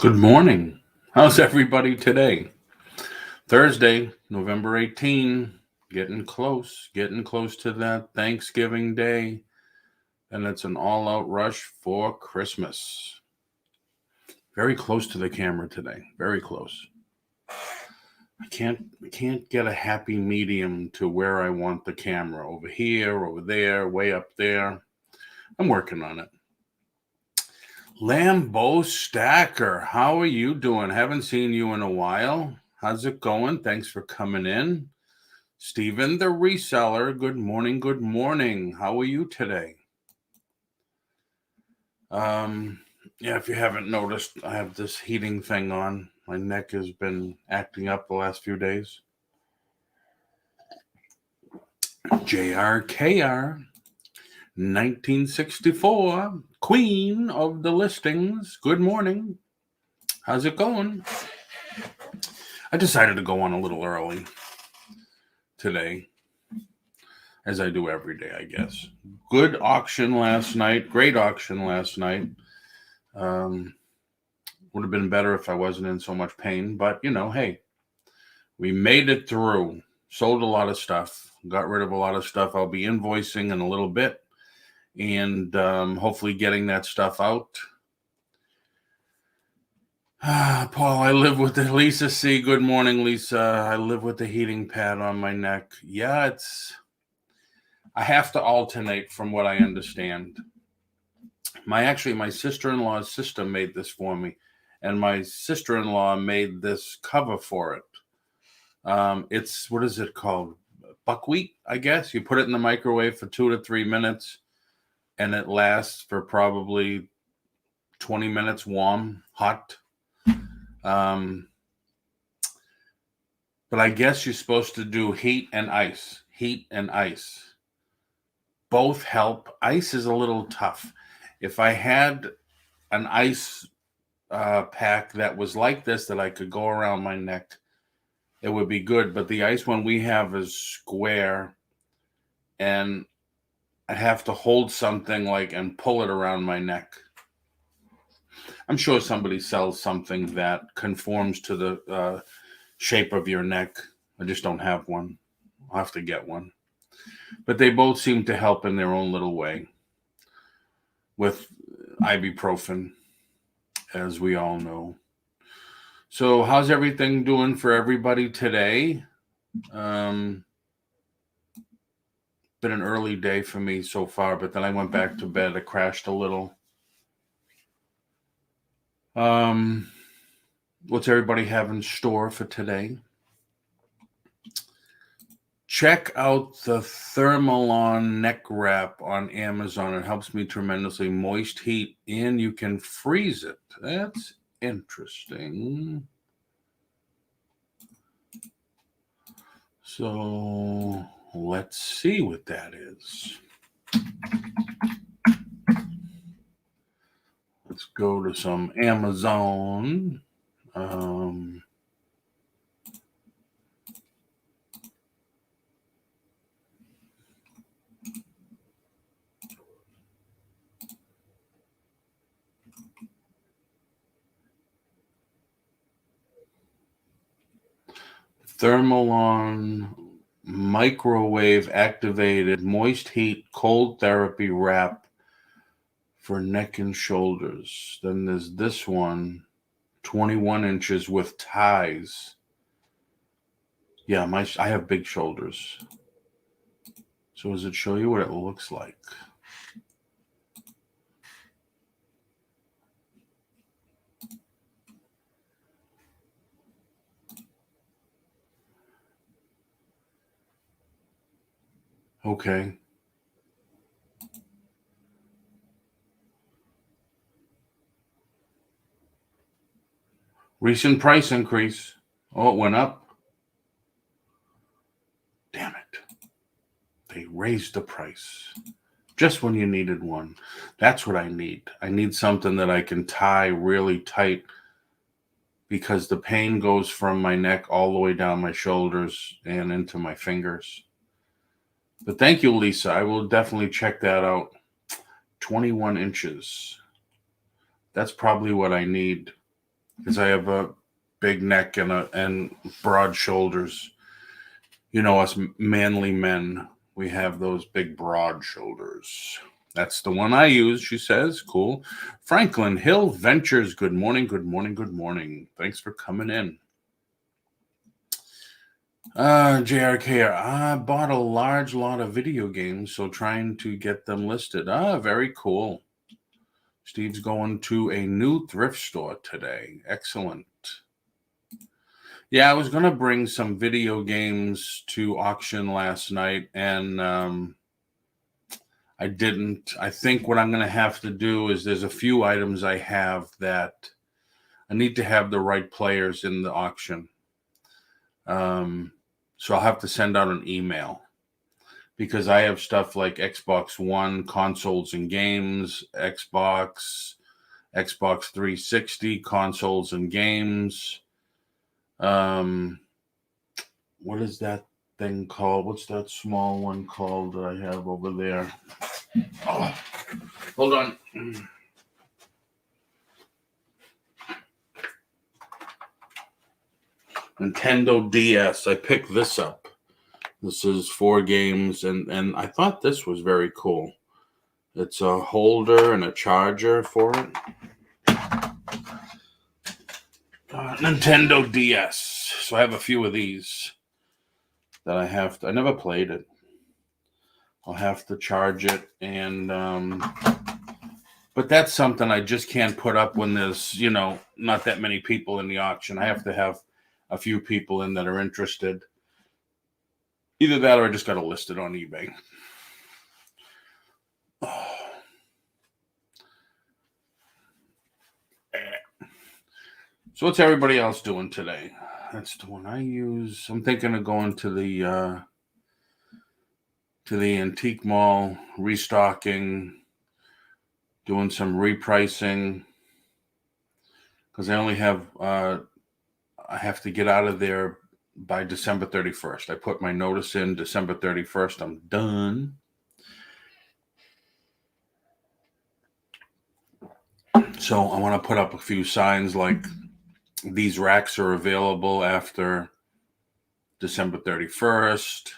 Good morning. How's everybody today? Thursday, November 18, getting close to that Thanksgiving Day, and it's an all-out rush for Christmas. Very close to the camera today. Very close. I can't get a happy medium to where I want the camera. Over here, over there, way up there. I'm working on it. Lambo Stacker, how are you doing? Haven't seen you in a while. How's it going? Thanks for coming in. Stephen, the reseller, good morning, good morning. How are you today? Yeah, if you haven't noticed, I have this heating thing on. My neck has been acting up the last few days. JRKR, 1964, queen of the listings. Good morning. How's it going? I decided to go on a little early today, as I do every day, I guess. Good auction last night. Great auction last night. Would have been better if I wasn't in so much pain, but hey, we made it through. Sold a lot of stuff. Got rid of a lot of stuff. I'll be invoicing in a little bit, and hopefully getting that stuff out. Paul, I live with the Lisa C. Good morning, Lisa. I live with the heating pad on my neck. Yeah, I have to alternate from what I understand. My sister-in-law's sister made this for me, and my sister-in-law made this cover for it. It's, what is it called? Buckwheat, I guess. You put it in the microwave for 2 to 3 minutes, and it lasts for probably 20 minutes warm, hot. But I guess you're supposed to do heat and ice. Heat and ice. Both help. Ice is a little tough. If I had an ice pack that was like this that I could go around my neck, it would be good. But the ice one we have is square, and I have to hold something and pull it around my neck. I'm sure somebody sells something that conforms to the shape of your neck. I just don't have one. I'll have to get one. But they both seem to help in their own little way. With ibuprofen, as we all know. So how's everything doing for everybody today? Been an early day for me so far, but then I went back to bed. I crashed a little. What's everybody have in store for today? Check out the Thermalon neck wrap on Amazon. It helps me tremendously. Moist heat, and you can freeze it. That's interesting. So let's see what that is. Let's go to some Amazon. Thermalon microwave activated moist heat cold therapy wrap for neck and shoulders. Then there's this one, 21 inches with ties. Yeah, I have big shoulders. So does it show you what it looks like? Okay. Recent price increase. Oh, it went up. Damn it. They raised the price just when you needed one. That's what I need. I need something that I can tie really tight, because the pain goes from my neck all the way down my shoulders and into my fingers. But thank you, Lisa. I will definitely check that out. 21 inches. That's probably what I need. because I have a big neck and broad shoulders. You know, us manly men, we have those big broad shoulders. That's the one I use, she says. Cool. Franklin Hill Ventures. Good morning, good morning, good morning. Thanks for coming in. JRK, I bought a large lot of video games, so trying to get them listed. Very cool. Steve's going to a new thrift store today. Excellent. Yeah, I was going to bring some video games to auction last night, and I didn't. I think what I'm going to have to do is there's a few items I have that I need to have the right players in the auction. So I'll have to send out an email because I have stuff like Xbox One, consoles and games, Xbox 360, consoles and games. What is that thing called? What's that small one called that I have over there? Oh, hold on. Nintendo DS. I picked this up. This is 4 games, and I thought this was very cool. It's a holder and a charger for it. Nintendo DS. So I have a few of these that I have to. I never played it. I'll have to charge it, and but that's something I just can't put up when there's, not that many people in the auction. I have to have a few people in that are interested. Either that or I just got to list it on eBay. So what's everybody else doing today? That's the one I use. I'm thinking of going to the antique mall, restocking, doing some repricing, because I only have I have to get out of there by December 31st. I put my notice in December 31st. I'm done. So I want to put up a few signs like these racks are available after December 31st.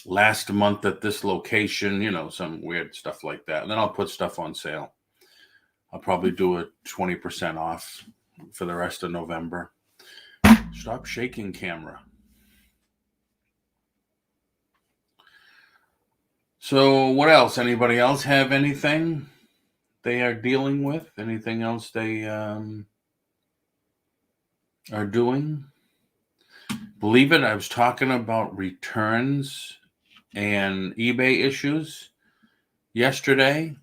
Last month at this location, some weird stuff like that. And then I'll put stuff on sale. I'll probably do a 20% off for the rest of November. Stop shaking, camera. So what else? Anybody else have anything they are dealing with? Anything else they are doing? Believe it, I was talking about returns and eBay issues yesterday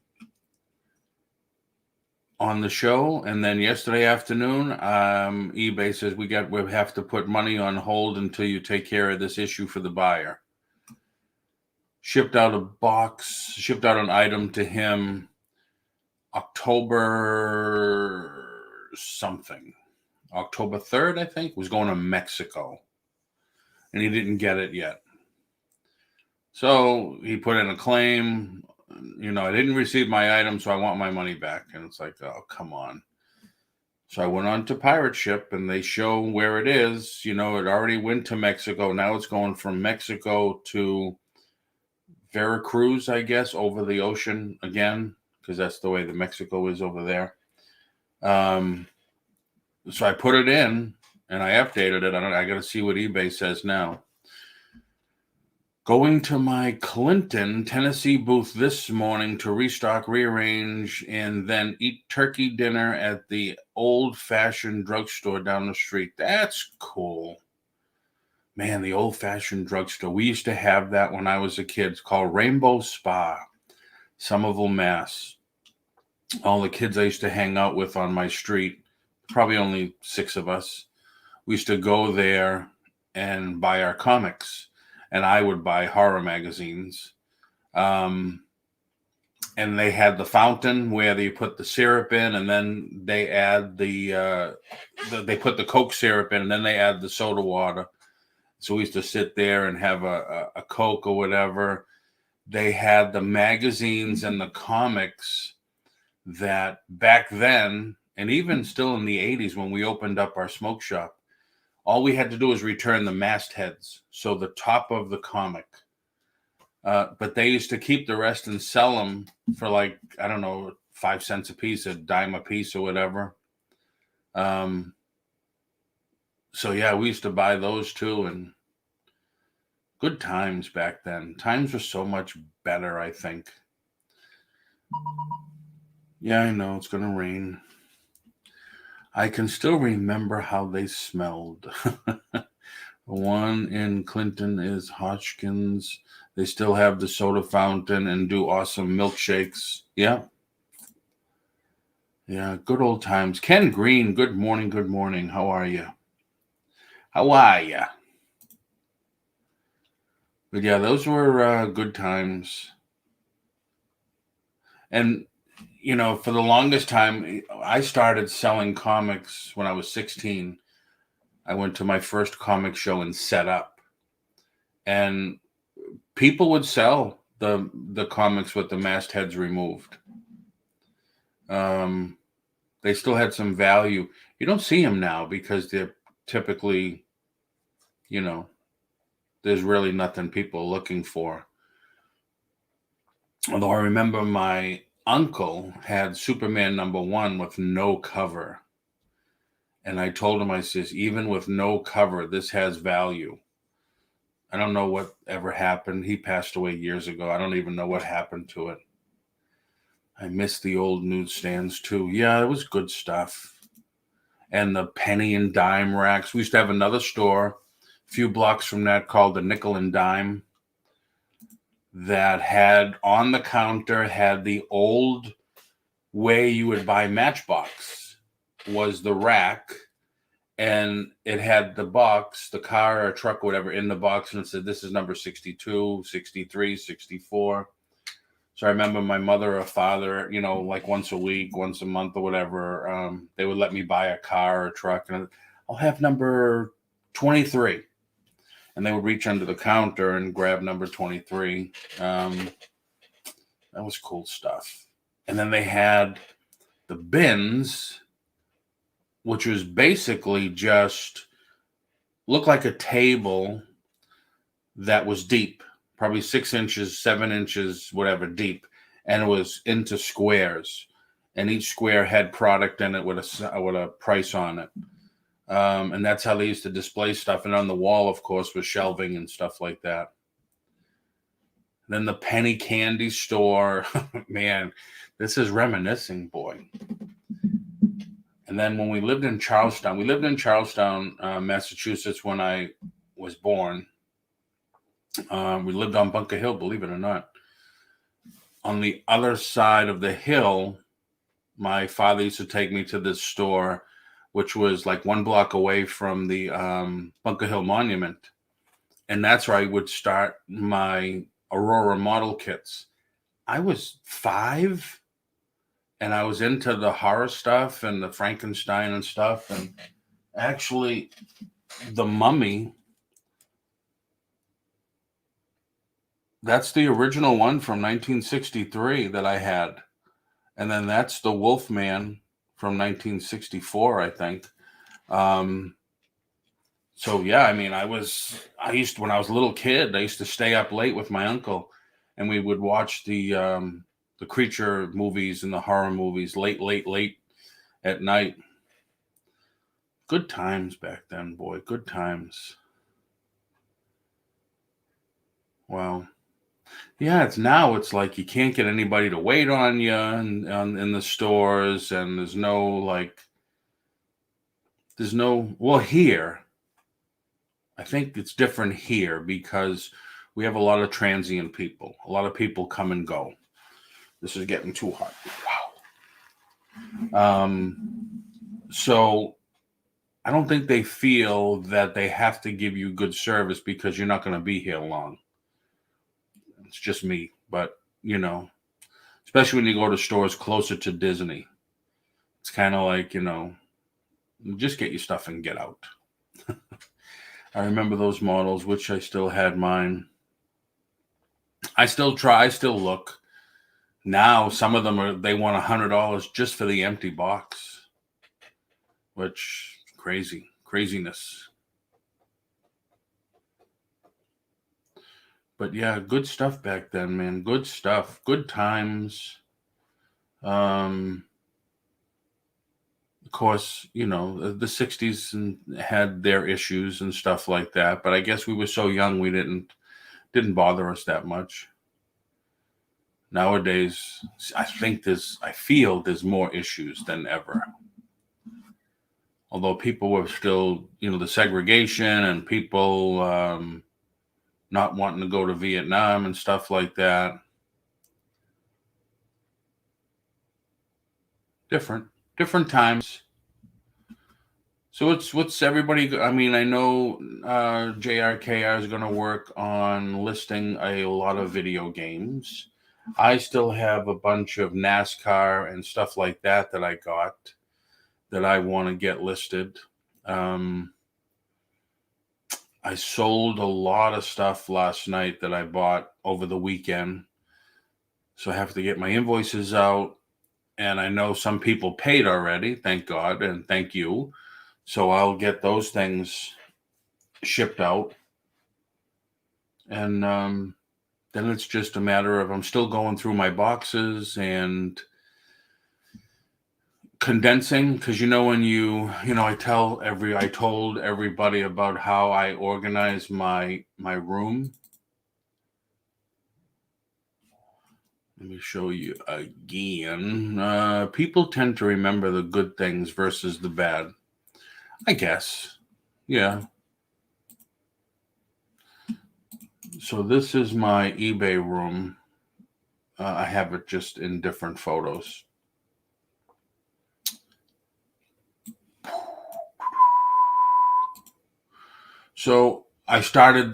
on the show, and then yesterday afternoon, eBay says we have to put money on hold until you take care of this issue for the buyer. Shipped out an item to him October 3rd, I think, was going to Mexico, and he didn't get it yet. So he put in a claim, I didn't receive my item, so I want my money back. And it's like, oh, come on. So I went on to Pirate Ship, and they show where it is. It already went to Mexico. Now it's going from Mexico to Veracruz, I guess, over the ocean again, because that's the way the Mexico is over there. So I put it in, and I updated it. I got to see what eBay says now. Going to my Clinton, Tennessee booth this morning to restock, rearrange, and then eat turkey dinner at the old-fashioned drugstore down the street. That's cool. Man, the old-fashioned drugstore. We used to have that when I was a kid. It's called Rainbow Spa, Somerville, Mass. All the kids I used to hang out with on my street, probably only 6 of us, we used to go there and buy our comics. And I would buy horror magazines. And they had the fountain where they put the syrup in, and then they add they put the Coke syrup in, and then they add the soda water. So we used to sit there and have a Coke or whatever. They had the magazines and the comics that back then And even still in the 80s, when we opened up our smoke shop, all we had to do was return the mastheads, so the top of the comic. But they used to keep the rest and sell them for like, I don't know, 5 cents a piece, a dime a piece or whatever. So yeah, we used to buy those too, and good times back then. Times were so much better, I think. Yeah, I know it's gonna rain. I can still remember how they smelled. The one in Clinton is Hodgkins. They still have the soda fountain and do awesome milkshakes. Yeah. Yeah, good old times. Ken Green, good morning, good morning. How are you? How are you? But yeah, those were good times. And, you know, for the longest time, I started selling comics when I was 16. I went to my first comic show and set up. And people would sell the comics with the mastheads removed. They still had some value. You don't see them now because they're typically, you know, there's really nothing people are looking for. Although I remember my uncle had Superman #1 with no cover. And I told him, I says, even with no cover, this has value. I don't know what ever happened. He passed away years ago. I don't even know what happened to it. I miss the old newsstands too. Yeah, it was good stuff. And the penny and dime racks. We used to have another store a few blocks from that called the Nickel and Dime that had on the counter, had the old way you would buy Matchbox was the rack, and it had the box, the car or truck or whatever in the box, and it said this is number 62, 63, 64. So I remember my mother or father, you know, like once a week, once a month or whatever, they would let me buy a car or a truck, and I'll have number 23. And they would reach under the counter and grab number 23. That was cool stuff. And then they had the bins, which was basically just looked like a table that was deep, probably 6 inches, 7 inches, whatever deep. And it was into squares. And each square had product in it with a price on it. And that's how they used to display stuff. And on the wall, of course, was shelving and stuff like that. Then the penny candy store. Man, this is reminiscing, boy. And then when we lived in Charlestown, Massachusetts when I was born. We lived on Bunker Hill, believe it or not. On the other side of the hill, my father used to take me to this store, which was like 1 block away from the Bunker Hill Monument. And that's where I would start my Aurora model kits. I was 5, and I was into the horror stuff and the Frankenstein and stuff. And actually, the Mummy, that's the original one from 1963 that I had. And then that's the Wolfman from 1964, I think. So yeah, I mean, when I was a little kid, I used to stay up late with my uncle, and we would watch the creature movies and the horror movies late at night. Good times back then, boy. Good times. Wow. Yeah, it's like you can't get anybody to wait on you in the stores, and there's no well, here. I think it's different here because we have a lot of transient people. A lot of people come and go. This is getting too hot. Wow. So I don't think they feel that they have to give you good service because you're not going to be here long. It's just me. But, you know, especially when you go to stores closer to Disney, it's kind of like, you know, just get your stuff and get out. I remember those models, which I still had mine. I still look. Now, some of them they want $100 just for the empty box. which craziness. But yeah, good stuff back then, man. Good stuff. Good times. Of course, the 60s had their issues and stuff like that, but I guess we were so young we didn't bother us that much. Nowadays, I feel there's more issues than ever. Although people were still, the segregation and people not wanting to go to Vietnam and stuff like that. Different times. So what's everybody? I mean, I know JRKR is going to work on listing a lot of video games. I still have a bunch of NASCAR and stuff like that I got that I want to get listed. I sold a lot of stuff last night that I bought over the weekend. So I have to get my invoices out. And I know some people paid already, thank God, and thank you. So I'll get those things shipped out. And then it's just a matter of I'm still going through my boxes and condensing, because when I told everybody about how I organize my room. Let me show you again. People tend to remember the good things versus the bad, I guess. Yeah. So this is my eBay room. I have it just in different photos. So I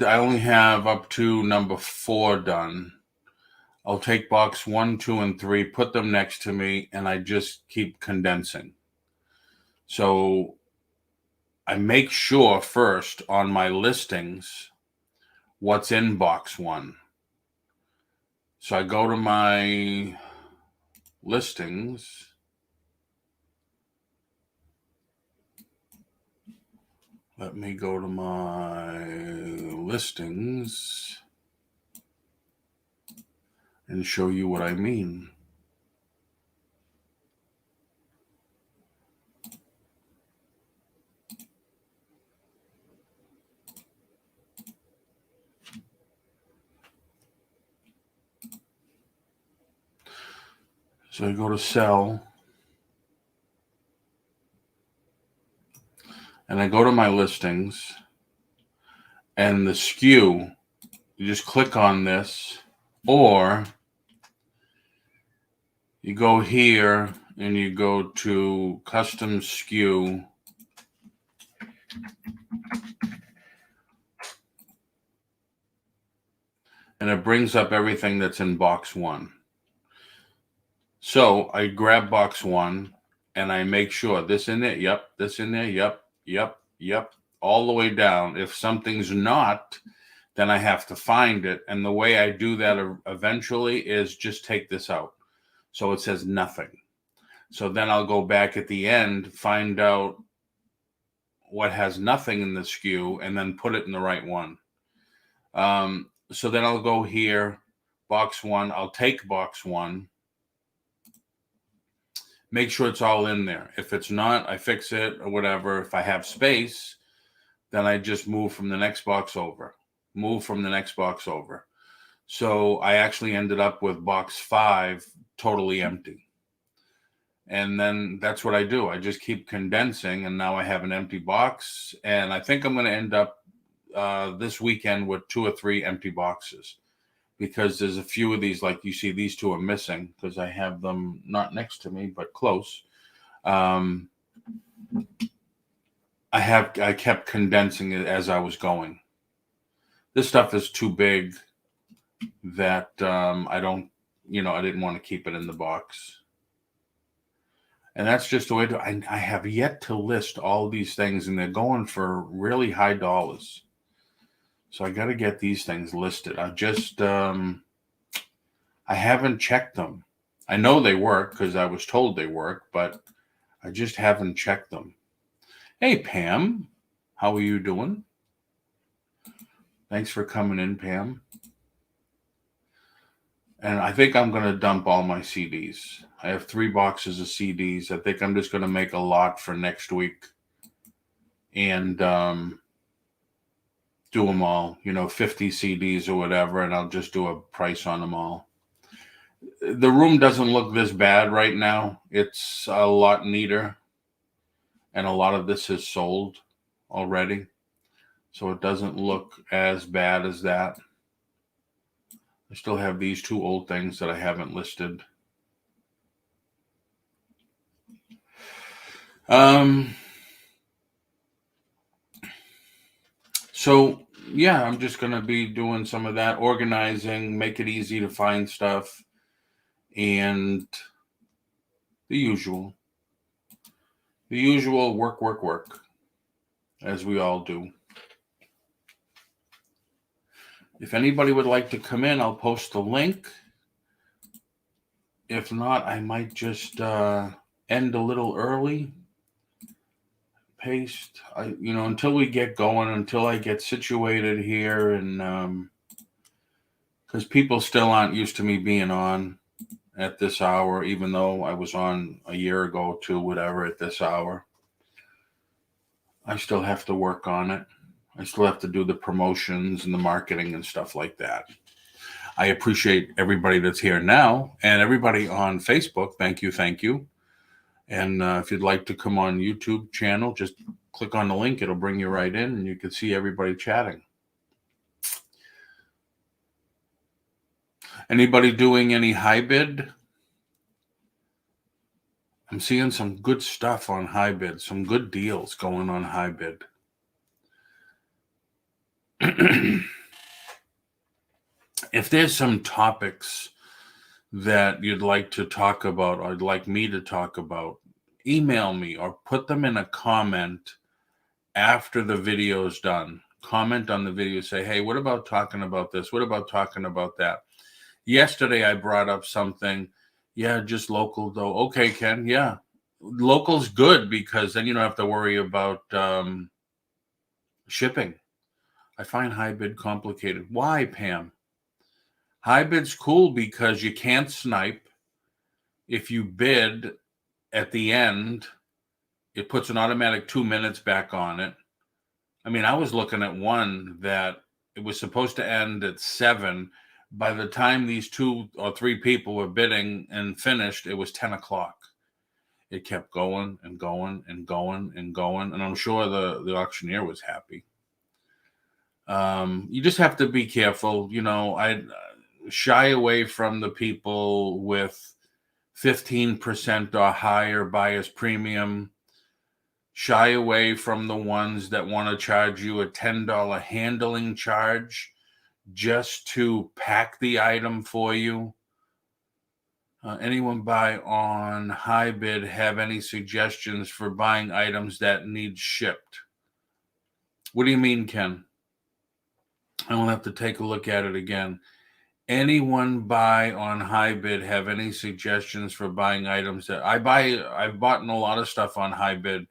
only have up to number 4 done. I'll take box 1, 2, and 3, put them next to me, and I just keep condensing. So I make sure first on my listings what's in box 1. So I go to my listings. Let me go to my listings and show you what I mean. So I go to sell, and I go to my listings, and the SKU, you just click on this, or you go here and you go to custom SKU, and it brings up everything that's in box 1. So I grab box 1 and I make sure this in there, yep, this in there, yep, all the way down. If something's not, then I have to find it. And the way I do that eventually is just take this out. So it says nothing. So then I'll go back at the end, find out what has nothing in the SKU, and then put it in the right one. So then I'll go here, box 1, I'll take box 1, make sure it's all in there. If it's not, I fix it or whatever. If I have space, then I just move from the next box over. So I actually ended up with box 5 totally empty. And then that's what I do. I just keep condensing, and now I have an empty box. And I think I'm going to end up this weekend with 2 or 3 empty boxes, because there's a few of these, like you see, these 2 are missing because I have them not next to me, but close. I kept condensing it as I was going. This stuff is too big that I didn't want to keep it in the box. And that's just the way I have yet to list all these things, and they're going for really high dollars. So I got to get these things listed. I haven't checked them. I know they work because I was told they work, but I just haven't checked them. Hey, Pam. How are you doing? Thanks for coming in, Pam. And I think I'm going to dump all my CDs. I have 3 boxes of CDs. I think I'm just going to make a lot for next week and do them all, 50 CDs or whatever, and I'll just do a price on them all. The room doesn't look this bad right now. It's a lot neater, and a lot of this is sold already. So it doesn't look as bad as that. I still have these 2 old things that I haven't listed. So yeah, I'm just going to be doing some of that, organizing, make it easy to find stuff, and the usual. The usual work, as we all do. If anybody would like to come in, I'll post a link. If not, I might just end a little early. Paste, until we get going, until I get situated here, and because people still aren't used to me being on at this hour, even though I was on a year ago to whatever at this hour. I still have to work on it. I still have to do the promotions and the marketing and stuff like that. I appreciate everybody that's here now and everybody on Facebook. Thank you. And if you'd like to come on YouTube channel, just click on the link. It'll bring you right in and you can see everybody chatting. Anybody doing any high bid? I'm seeing some good stuff on high bid, some good deals going on high bid. If there's some topics that you'd like to talk about or I'd like me to talk about, email me or put them in a comment after the video is done. Comment on the video, say, hey, what about talking about this? What about talking about that? Yesterday, I brought up something. Yeah, just local though. Okay, Ken. Yeah. Local's good because then you don't have to worry about shipping. I find high bid complicated. Why, Pam? High bid's cool because you can't snipe. If you bid at the end, it puts an automatic 2 minutes back on it. I mean, I was looking at one that it was supposed to end at 7. By the time these 2 or 3 people were bidding and finished, it was 10 o'clock. It kept going and going and going and going. And I'm sure the auctioneer was happy. You just have to be careful. I shy away from the people with 15% or higher buyer's premium. Shy away from the ones that want to charge you a $10 handling charge just to pack the item for you. Anyone buy on high bid have any suggestions for buying items that need shipped? What do you mean, Ken? I will have to take a look at it again. Anyone buy on high bid have any suggestions for buying items that I've bought a lot of stuff on high bid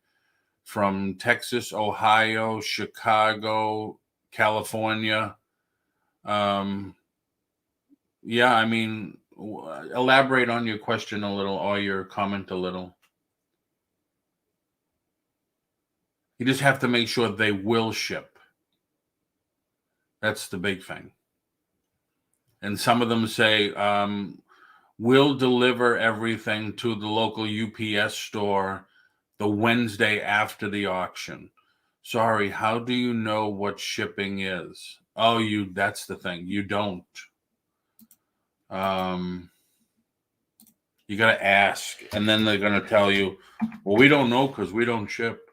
from Texas, Ohio, Chicago, California. Yeah, I mean, elaborate on your question a little or your comment a little. You just have to make sure they will ship. That's the big thing. And some of them say, we'll deliver everything to the local UPS store the Wednesday after the auction. Sorry, how do you know what shipping is? Oh, that's the thing. You don't. You got to ask. And then they're going to tell you, well, we don't know because we don't ship.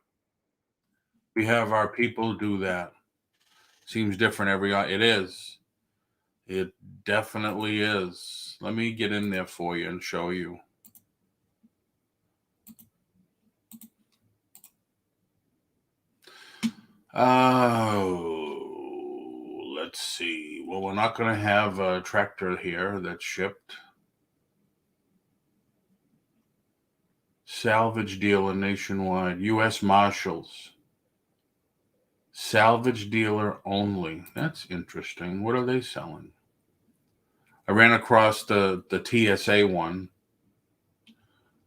We have our people do that. Seems different it is. It definitely is. Let me get in there for you and show you. Oh, let's see. Well, we're not going to have a tractor here that's shipped. Salvage dealer nationwide. U.S. Marshals. Salvage dealer only. That's interesting. What are they selling? I ran across the TSA one.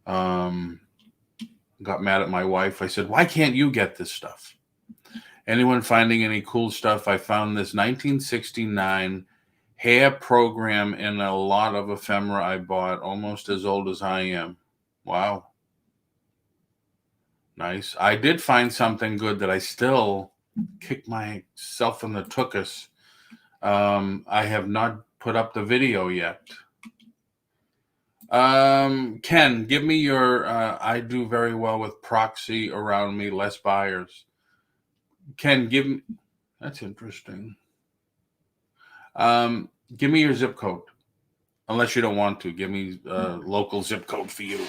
Got mad at my wife. I said, why can't you get this stuff? Anyone finding any cool stuff? I found this 1969 hair program in a lot of ephemera I bought, almost as old as I am. Wow. Nice. I did find something good that I still kick myself in the tuchus. I have not put up the video yet. Ken, give me your, I do very well with proxy around me, less buyers. Ken, give me, that's interesting. Give me your zip code. Unless you don't want to, give me a local zip code for you.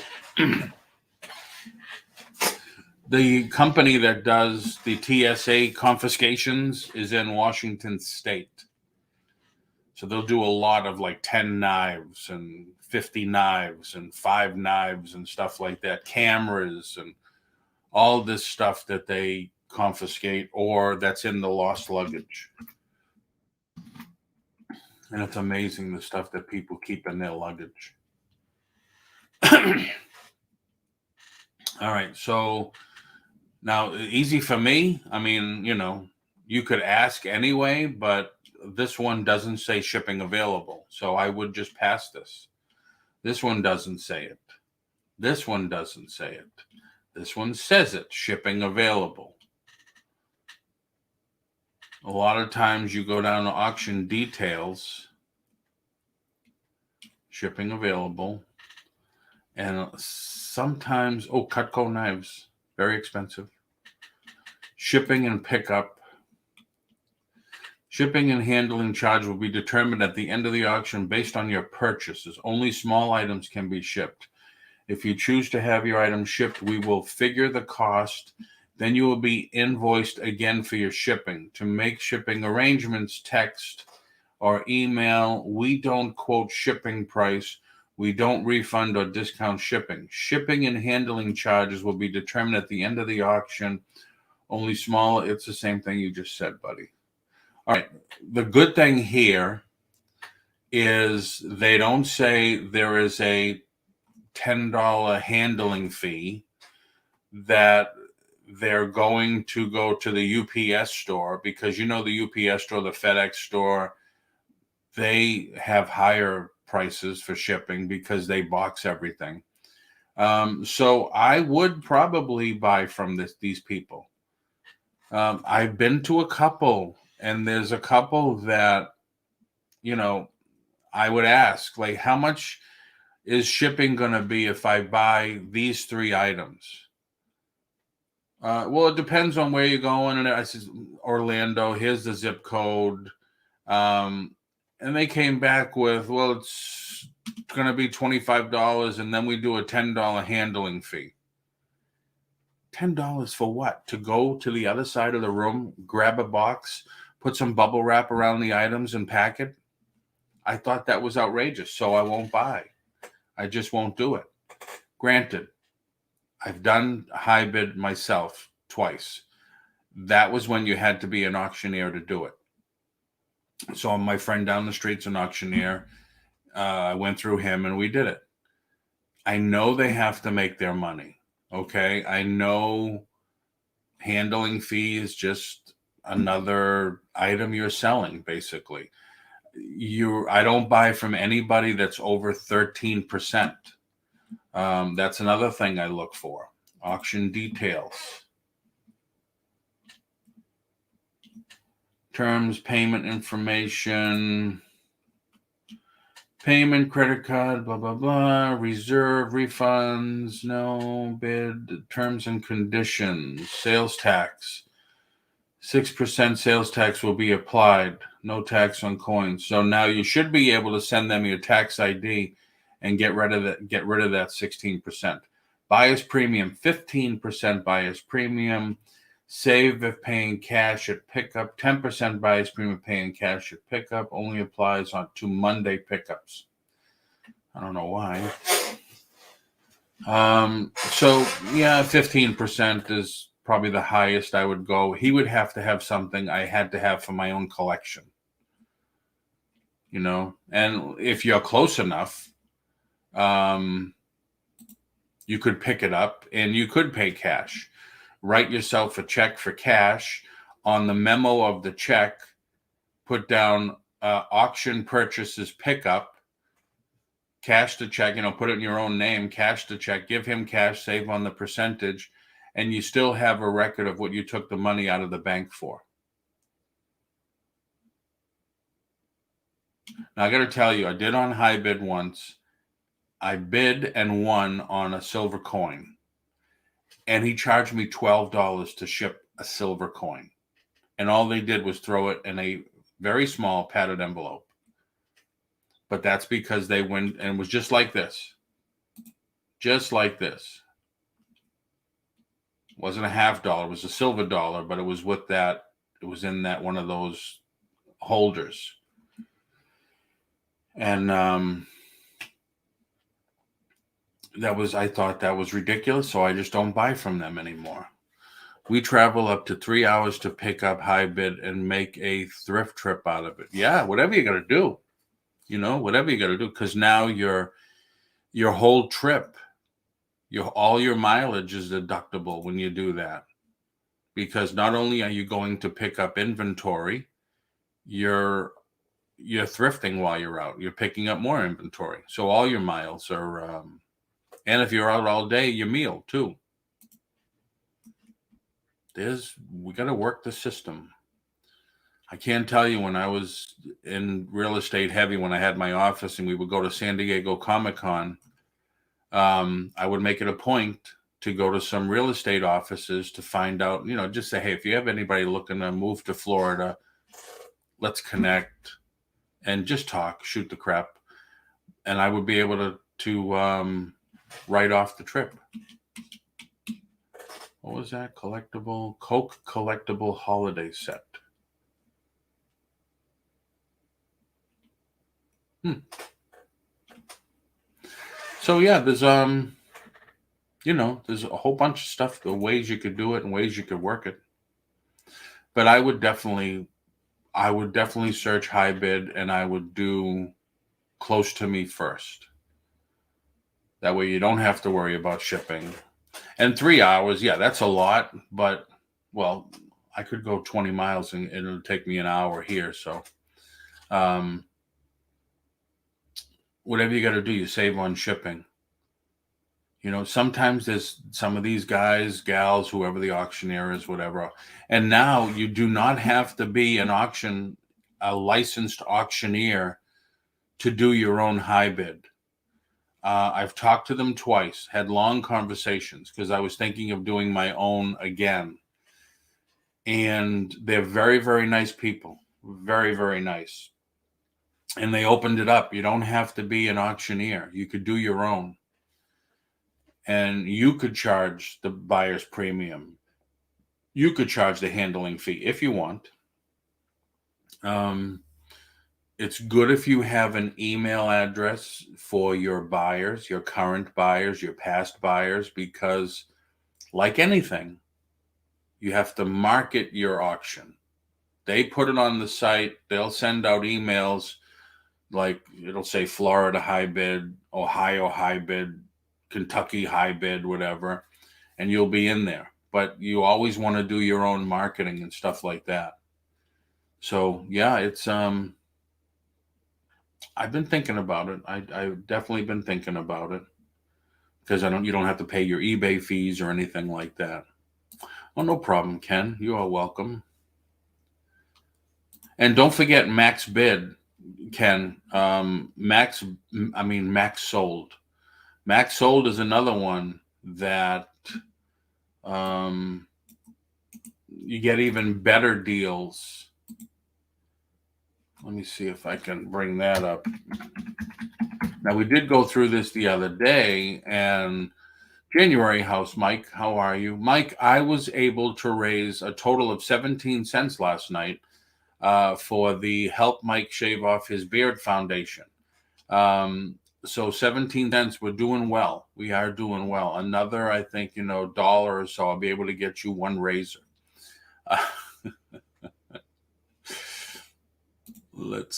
The company that does the TSA confiscations is in Washington State. So they'll do a lot of like 10 knives and 50 knives and 5 knives and stuff like that, cameras and all this stuff that they confiscate or that's in the lost luggage. And it's amazing the stuff that people keep in their luggage. All right, so now easy for me. I mean, you could ask anyway, but this one doesn't say shipping available. So I would just pass this. This one doesn't say it. This one doesn't say it. This one says it, shipping available. A lot of times you go down to auction details, shipping available, and sometimes, Cutco knives, very expensive. Shipping and pickup. Shipping and handling charge will be determined at the end of the auction based on your purchases. Only small items can be shipped. If you choose to have your items shipped, we will figure the cost. Then you will be invoiced again for your shipping. To make shipping arrangements, text or email. We don't quote shipping price. We don't refund or discount shipping. Shipping and handling charges will be determined at the end of the auction. Only small. It's the same thing you just said, buddy. All right. The good thing here is they don't say there is a $10 handling fee that they're going to go to the UPS store because the UPS store, the FedEx store, they have higher prices for shipping because they box everything. So I would probably buy from these people. I've been to a couple, and there's a couple that, I would ask, like, how much is shipping going to be if I buy these 3 items? Well, it depends on where you're going. And I said, Orlando, here's the zip code. And they came back with, well, it's going to be $25, and then we do a $10 handling fee. $10 for what? To go to the other side of the room, grab a box, put some bubble wrap around the items and pack it? I thought that was outrageous, so I won't buy. I just won't do it. Granted, I've done high bid myself twice. That was when you had to be an auctioneer to do it. So my friend down the street's an auctioneer. I went through him and we did it. I know they have to make their money. Okay. I know handling fee is just another item you're selling, basically. I don't buy from anybody that's over 13%. That's another thing I look for. Auction details. Terms, payment information, payment, credit card, blah, blah, blah, reserve, refunds, no, bid, terms and conditions, sales tax. 6% sales tax will be applied. No tax on coins. So now you should be able to send them your tax ID and get rid of that 16%. Buyer's premium, 15% buyer's premium. Save if paying cash at pickup. 10% buyer's premium paying cash at pickup. Only applies to Monday pickups. I don't know why. So yeah, 15% is probably the highest I would go. He would have to have something I had to have for my own collection, and if you're close enough, um, you could pick it up and you could pay cash. Write yourself a check for cash. On the memo of the check, put down auction purchases pickup, cash the check, put it in your own name, cash the check, give him cash, save on the percentage, and you still have a record of what you took the money out of the bank for. Now, I got to tell you, I did on high bid once. I bid and won on a silver coin, and he charged me $12 to ship a silver coin. And all they did was throw it in a very small padded envelope. But that's because they went, and it was just like this. Just like this. It wasn't a $half, it was a silver dollar, but it was with that, it was in that one of those holders. And I thought that was ridiculous, so I just don't buy from them anymore. We travel up to 3 hours to pick up high bid and make a thrift trip out of it. Yeah, whatever you got to do, whatever you got to do, because now your whole trip, all your mileage is deductible when you do that. Because not only are you going to pick up inventory, you're thrifting while you're out. You're picking up more inventory. So all your miles are, and if you're out all day, your meal too. We got to work the system. I can't tell you, when I was in real estate heavy, when I had my office and we would go to San Diego Comic-Con, I would make it a point to go to some real estate offices to find out, just say, hey, if you have anybody looking to move to Florida, let's connect and just talk, shoot the crap. And I would be able to write off the trip. What was that? Coke collectible holiday set. So yeah, there's there's a whole bunch of stuff, the ways you could do it and ways you could work it. But I would definitely search high bid, and I would do close to me first. That way you don't have to worry about shipping. And 3 hours, yeah, that's a lot, but well, I could go 20 miles and it'll take me an hour here. So whatever you got to do, you save on shipping. Sometimes there's some of these guys, gals, whoever the auctioneer is, whatever. And now you do not have to be a licensed auctioneer to do your own high bid. I've talked to them twice, had long conversations, because I was thinking of doing my own again. And they're very, very nice people. Very, very nice. And they opened it up. You don't have to be an auctioneer. You could do your own. And you could charge the buyer's premium. You could charge the handling fee if you want. It's good if you have an email address for your buyers, your current buyers, your past buyers, because like anything, you have to market your auction. They put it on the site. They'll send out emails like it'll say Florida high bid, Ohio high bid, Kentucky high bid, whatever, and you'll be in there. But you always want to do your own marketing and stuff like that. So yeah, it's I've been thinking about it. I've definitely been thinking about it, because you don't have to pay your eBay fees or anything like that. Oh, no problem, Ken. You are welcome. And don't forget Max Bid, Ken. Max Sold. Max Sold is another one that you get even better deals. Let me see if I can bring that up. Now, we did go through this the other day, and January House, Mike, how are you? Mike, I was able to raise a total of 17 cents last night for the Help Mike Shave Off His Beard Foundation. So 17 cents, we're doing well. We are doing well. Another, I think, dollar or so, I'll be able to get you one razor. Let's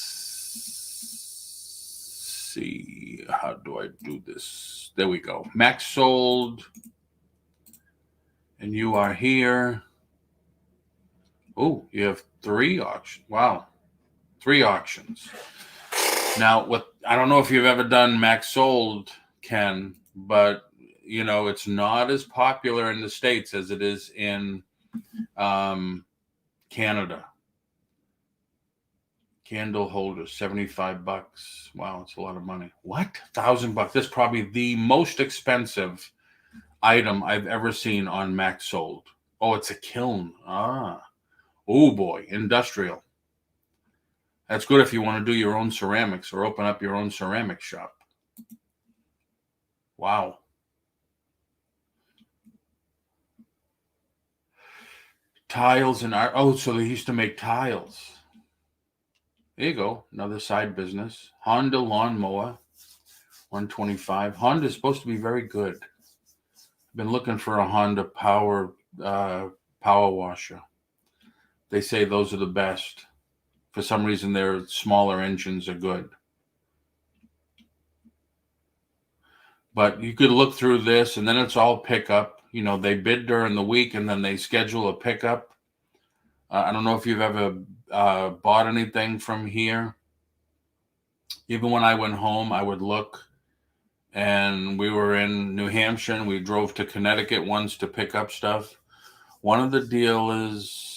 see. How do I do this? There we go. Max sold. And you are here. Oh, you have 3 auctions. Wow. 3 auctions. Now, I don't know if you've ever done max sold, Ken, but it's not as popular in the States as it is in Canada. Candle holders, $75. Wow, it's a lot of money. What? $1,000? This is probably the most expensive item I've ever seen on max sold. Oh, it's a kiln. Oh boy, industrial. That's good if you want to do your own ceramics or open up your own ceramic shop. Wow. Tiles and art. Oh, so they used to make tiles. There you go. Another side business. Honda lawnmower, $125. Honda is supposed to be very good. I've been looking for a Honda power washer. They say those are the best. For some reason, their smaller engines are good. But you could look through this, and then it's all pickup. They bid during the week, and then they schedule a pickup. I don't know if you've ever bought anything from here. Even when I went home, I would look. And we were in New Hampshire, and we drove to Connecticut once to pick up stuff. One of the dealers,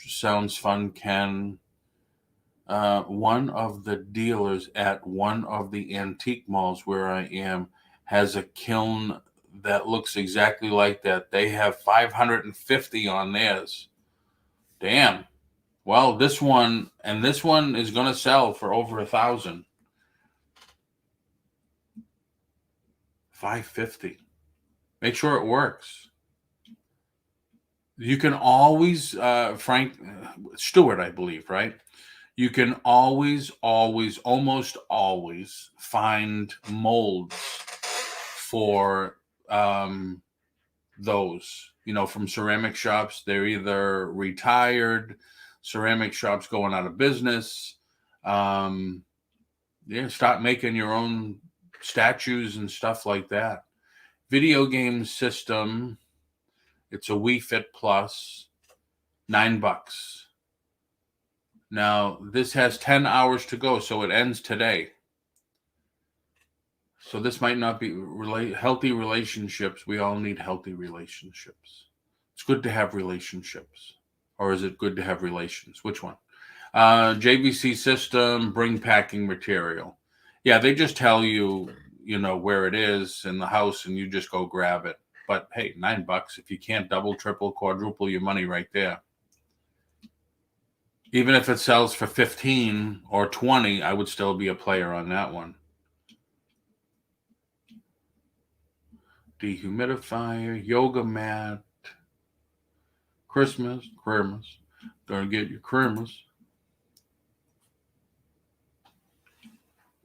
sounds fun, Ken. One of the dealers at one of the antique malls where I am has a kiln that looks exactly like that. They have 550 on theirs. Damn. Well, this one is going to sell for over 1,000. 550. Make sure it works. You can always, Frank Stewart, I believe, right? You can always, almost always find molds for those, from ceramic shops. They're either retired, ceramic shops going out of business. Start making your own statues and stuff like that. Video game system. It's a Wii Fit Plus, $9. Now, this has 10 hours to go, so it ends today. So this might not be healthy relationships. We all need healthy relationships. It's good to have relationships. Or is it good to have relations? Which one? JVC system, bring packing material. Yeah, they just tell you, where it is in the house, and you just go grab it. But hey, $9. If you can't double, triple, quadruple your money right there. Even if it sells for 15 or 20, I would still be a player on that one. Dehumidifier, yoga mat, Christmas. Gonna get your Christmas.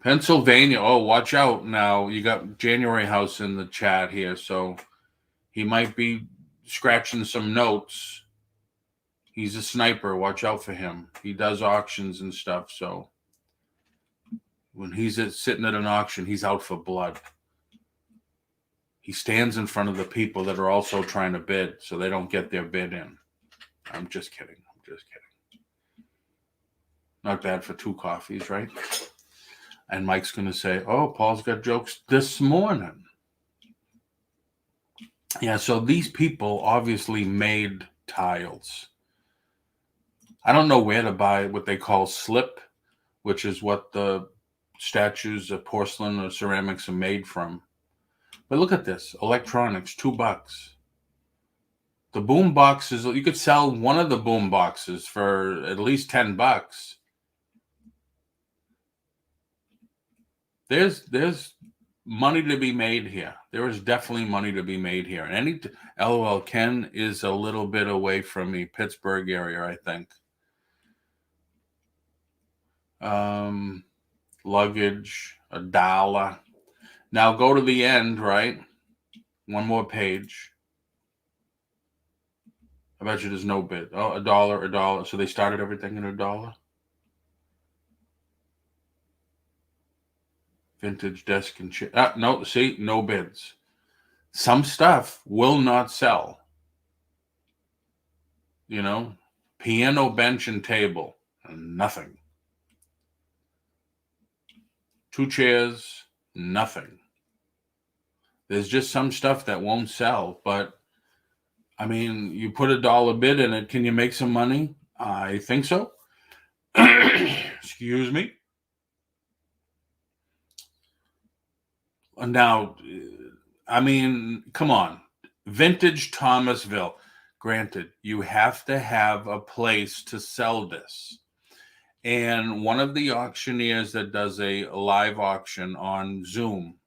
Pennsylvania. Oh, watch out now. You got January House in the chat here, so he might be scratching some notes. He's a sniper. Watch out for him. He does auctions and stuff, so when he's sitting at an auction, he's out for blood. He stands in front of the people that are also trying to bid, so they don't get their bid in. I'm just kidding. Not bad for 2 coffees, right? And Mike's going to say, oh, Paul's got jokes this morning. Yeah, so these people obviously made tiles. I don't know where to buy what they call slip, which is what the statues of porcelain or ceramics are made from. But look at this. Electronics, $2. The boom boxes, you could sell one of the boom boxes for at least $10. There's money to be made here. There is definitely money to be made here. And LOL, Ken is a little bit away from me, Pittsburgh area, I think. luggage, $1. Now go to the end, right? One more page. I bet you there's no bid. Oh, $1. So they started everything at $1. Vintage desk and chair. No, see, no bids. Some stuff will not sell. You know, piano bench and table, nothing. 2 chairs, nothing. There's just some stuff that won't sell, but I mean, you put $1 bid in it. Can you make some money? I think so. Excuse me. Now, I mean, come on. Vintage Thomasville. Granted, you have to have a place to sell this. And one of the auctioneers that does a live auction on Zoom,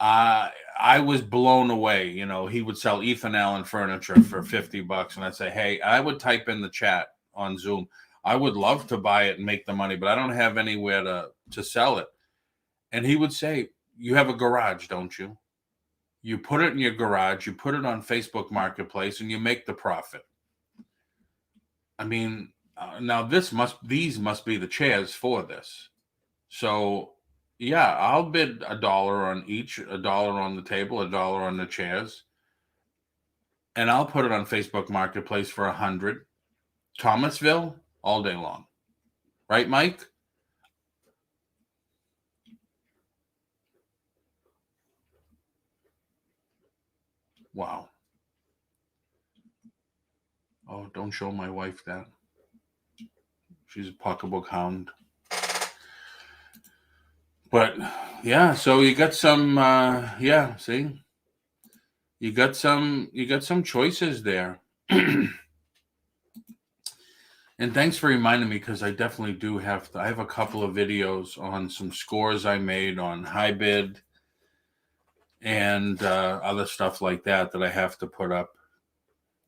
I was blown away. You know, he would sell Ethan Allen furniture for $50, and I'd say, hey, I would type in the chat on Zoom, I would love to buy it and make the money, but I don't have anywhere to sell it. And he would say, you have a garage, don't you? You put it in your garage, you put it on Facebook Marketplace, and you make the profit. I mean, now these must be the chairs for this. So yeah, I'll bid $1 on each, $1 on the table, $1 on the chairs, and I'll put it on Facebook Marketplace for 100. Thomasville all day long, right, Mike? Wow. Oh, don't show my wife that. She's a pocketbook hound. But yeah, so you got some yeah, see? You got some choices there. And thanks for reminding me, because I definitely do I have a couple of videos on some scores I made on high bid and other stuff like that I have to put up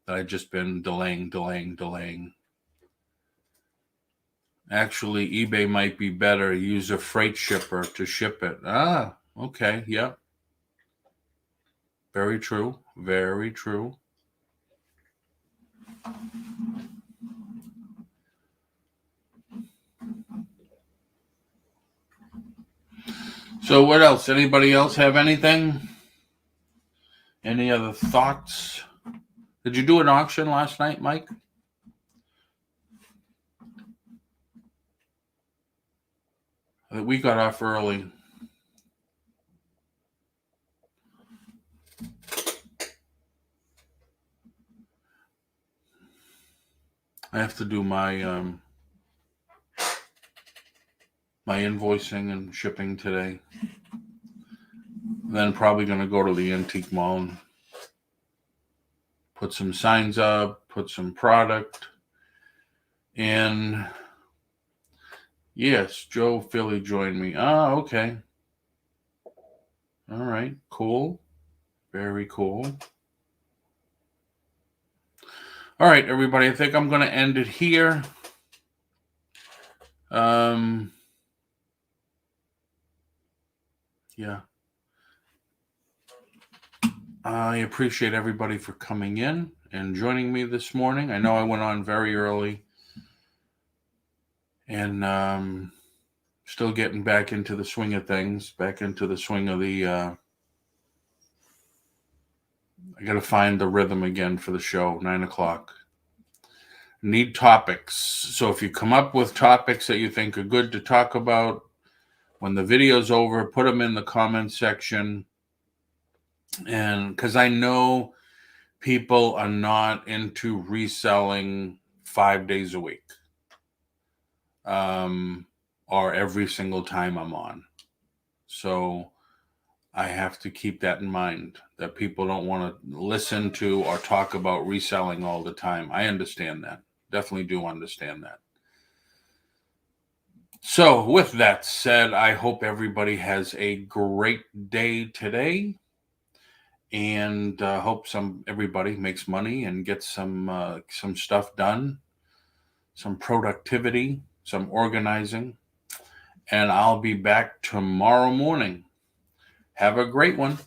that I've just been delaying. Actually, eBay might be better. Use a freight shipper to ship it. Ah, okay. Yep. Very true. Very true. So what else? Anybody else have anything? Any other thoughts? Did you do an auction last night, Mike? We got off early. I have to do my my invoicing and shipping today. Then probably going to go to the antique mall and put some signs up, put some product. And yes, Joe Philly joined me. Ah, okay. All right, cool. Very cool. All right, everybody, I think I'm going to end it here. Yeah. I appreciate everybody for coming in and joining me this morning. I know I went on very early and still getting back into the swing of things, back into the swing of the, I got to find the rhythm again for the show, 9:00. Need topics. So if you come up with topics that you think are good to talk about, when the video's over, put them in the comment section. And because I know people are not into reselling 5 days a week, or every single time I'm on. So I have to keep that in mind, that people don't want to listen to or talk about reselling all the time. I understand that. Definitely do understand that. So with that said, I hope everybody has a great day today, and hope everybody makes money and gets some stuff done, some productivity, some organizing. and I'll be back tomorrow morning. Have a great one.